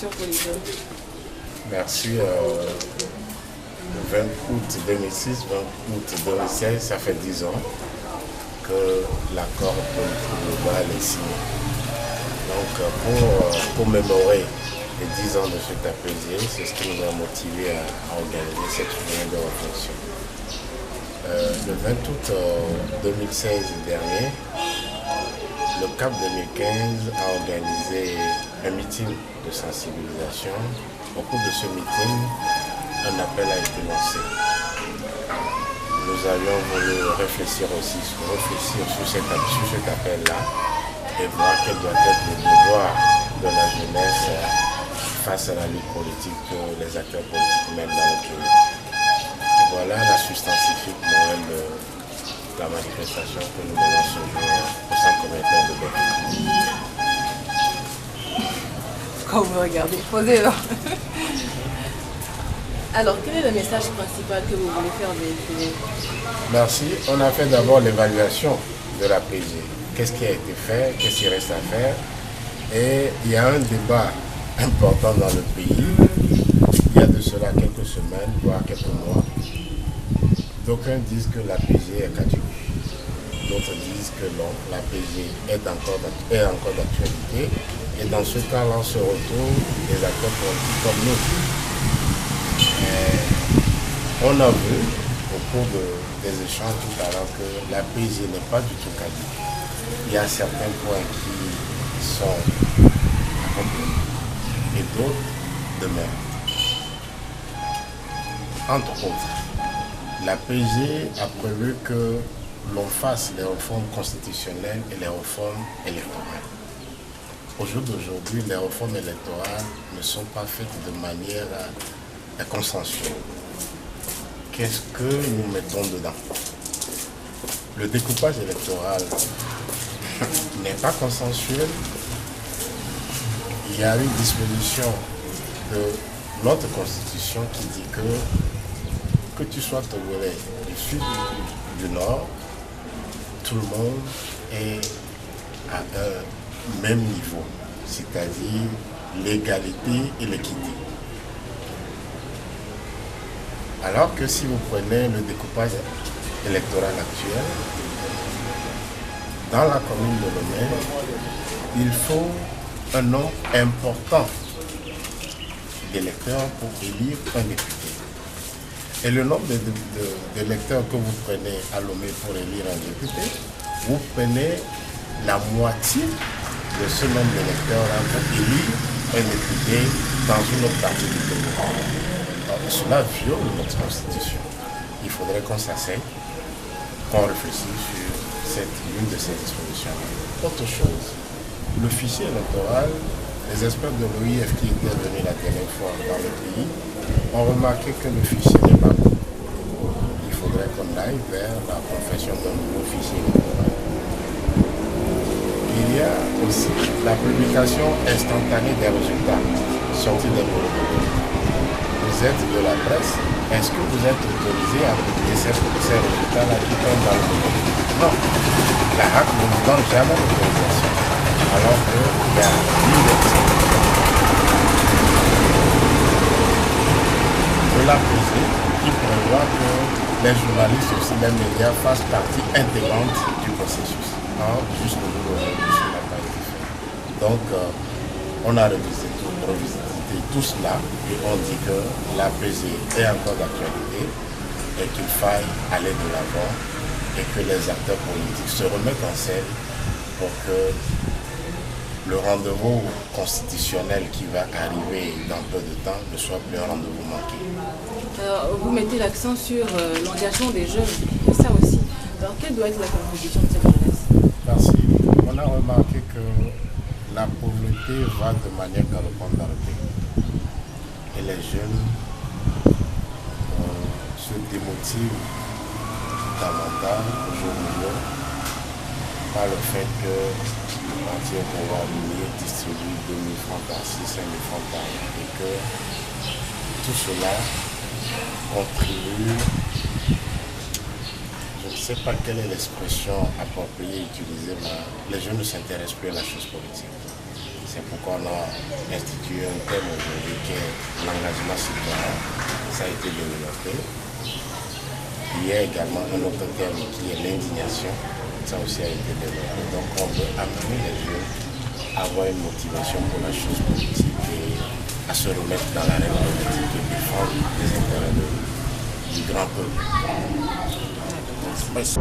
élections pour les jeunes? Merci. Le 20 août 2006, 20 août 2016, ça fait 10 ans que l'accord politique global est signé. Donc pour commémorer les 10 ans de cet APG, c'est ce qui nous a motivés à organiser cette journée de réflexion. Le 20 août 2016 dernier, le CAP 2015 a organisé un meeting de sensibilisation. Au cours de ce meeting, un appel a été lancé. Nous avions voulu réfléchir sur cet appel-là et voir quel doit être le devoir de la jeunesse face à la lutte politique que les acteurs politiques mènent dans le pays. Et voilà la substantifique morale de la manifestation que nous menons ce jour au centre communautaire de Bénin. Quand vous regardez, posez-le. Alors, quel est le message principal que vous voulez faire véhiculer? Merci. On a fait d'abord l'évaluation de la PG. Qu'est-ce qui a été fait, qu'est-ce qui reste à faire. Et il y a un débat important dans le pays. Il y a de cela quelques semaines, voire quelques mois. D'aucuns disent que la PG est caduque. D'autres disent que non, la PG est encore d'actualité. Et dans ce cas-là, on se retrouve des acteurs politiques comme nous. On a vu au cours des échanges tout à l'heure que la PG n'est pas du tout caduque. Il y a certains points qui sont accomplis et d'autres demeurent. Entre autres, la PG a prévu que l'on fasse les réformes constitutionnelles et les réformes électorales. Au jour d'aujourd'hui, les réformes électorales ne sont pas faites de manière consensuelle. Qu'est-ce que nous mettons dedans? Le découpage électoral n'est pas consensuel. Il y a une disposition de notre constitution qui dit que tu sois togolais du sud ou du nord, tout le monde est à un même niveau, c'est-à-dire l'égalité et l'équité. Alors que si vous prenez le découpage électoral actuel, dans la commune de Lomé, il faut un nombre important d'électeurs pour élire un député. Et le nombre d'électeurs que vous prenez à Lomé pour élire un député, vous prenez la moitié de ce nombre d'électeurs-là pour élire un député dans une autre partie du pays. Cela viole notre constitution. Il faudrait qu'on s'asseye, qu'on réfléchisse sur l'une de ces dispositions. Autre chose, le fichier électoral, les experts de l'OIF qui étaient venus la dernière fois dans le pays ont remarqué que le fichier n'est pas bon. Il faudrait qu'on aille vers la confection d'un nouveau fichier électoral. Il y a aussi la publication instantanée des résultats sortis des bureaux. Vous êtes de la presse, est-ce que vous êtes autorisé à publier ces résultats-là qui tombent dans le monde? Non. La HAC ne nous donne jamais l'autorisation. Alors qu'il y a une de la PG qui prévoit que les journalistes aussi, les médias fassent partie intégrante du processus. Jusqu'au jour où cela n'a pas été fait. Donc, on a revisité tout cela et on dit que la PG est encore d'actualité et qu'il faille aller de l'avant et que les acteurs politiques se remettent en scène pour que le rendez-vous constitutionnel qui va arriver dans peu de temps ne soit plus un rendez-vous manqué. Vous mettez l'accent sur l'engagement des jeunes, et ça aussi. Alors, quelle doit être la contribution de cette jeunesse? Merci. On a remarqué que la pauvreté va de manière galopante dans le pays. Et les jeunes se démotivent davantage au jour le jour par le fait que le parti au pouvoir distribue 2 000 francs par-ci, 5 000 francs par-là. Et que tout cela contribue, je ne sais pas quelle est l'expression appropriée utilisée, mais les jeunes ne s'intéressent plus à la chose politique. C'est pourquoi on a institué un thème aujourd'hui qui est l'engagement citoyen. Ça a été développé. Il y a également un autre thème qui est l'indignation. Ça aussi a été développé. Donc on veut amener les jeunes à avoir une motivation pour la chose politique et à se remettre dans la règle politique et défendre les intérêts du grand peuple. Merci.